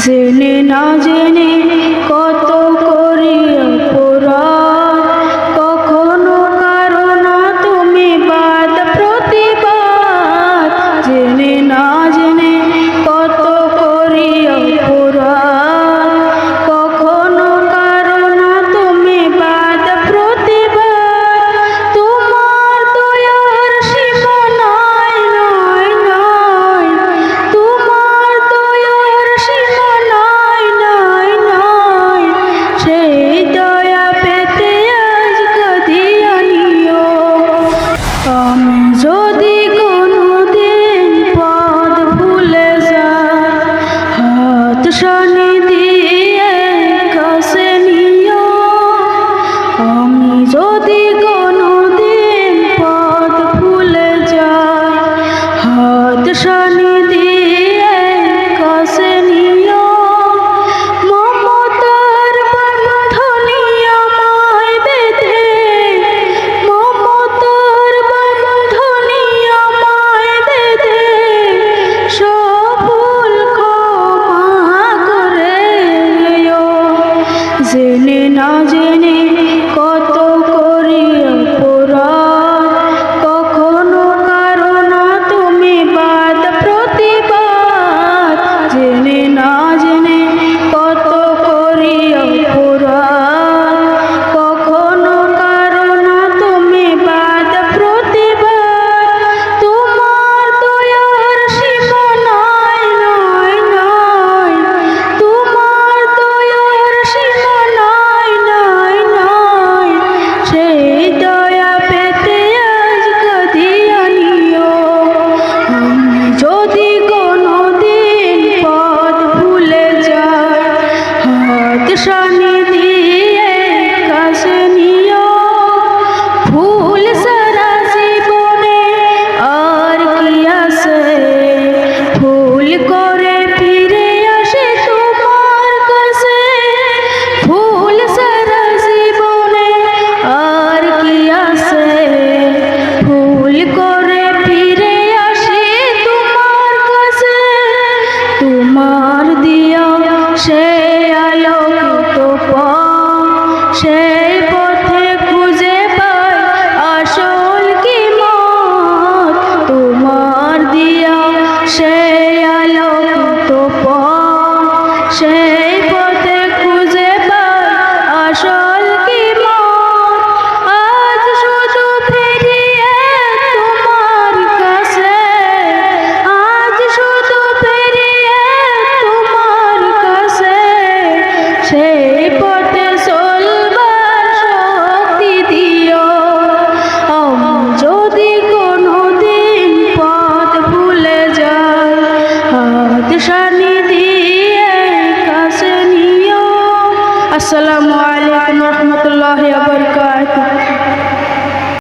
জেনে না জেনে কত করি অপরাধ, কখনো কারো না তুমি বাদ প্রতিবাদ। জেনে না জেনে কত করি অপরাধ, কখনো কারো না তুমি বাদ প্রতিবাদ। তোমার দয়ার সীমা নাই নাই নাই, তোমার দয়ার সীমা নাই নাই নাই। সেই দয়া পেতে আজ কাঁদিয়া নিও। আমি যদি কোনোদিন পথ ভুলে যাই, হাত শানি দিয়ে কাছে নিও। আমি যদি কোনোদিন পথ ভুলে যাই, হাত শানি দিয়ে কাছে নিও। মমতার বন্ধনী আমায় বেঁধে, মমতার বন্ধনী আমায় বেঁধে, সব ভুল ক্ষমা করে দিও। জেনে না জেনে কত করি অপরাধ, কখনো কারো না তুমি বাদ প্রতিবাদ। জেনে না জেনে কত করি অপরাধ, কখনো কারো না তুমি বাদ প্রতিবাদ। তোমার দয়ার সীমা নাই নাই নাই, তোমার দয়ার সীমা নাই নাই নাই। সেই দয়া পেতে আজ কাঁদিয়া নিও। আমি যদি কোনোদিন পথ ভুলে যাই, হাত শানি দিয়ে কাছে নিও। ভুল সারা জীবনে আর কি আছে, ভুল করে ফিরে আসে তোমার কাছে। ভুল সারা জীবনে আর কি আছে, ভুল করে ফিরে আসে তোমার কাছে। তোমার দিয়া সে আলোকিত পথ, সেই পথে খুঁজে পাই আসল কিমত। তোমার দিয়া সেই আলোকিত পথ, সেই পথে খুঁজে পাই আসল কিমত। আজ শুধু ফিরিয়ে তোমার কাছে, আজ শুধু ফিরিয়ে তোমার কাছে। সেই পথে চলবার শক্তি দিও। আমি যদি কোনোদিন পথ ভুলে যাই, হাত শানি দিয়ে কাছে নিও। আসসালামু আলাইকুম রহমতুল্লাহি ওয়া বারাকাতুহু।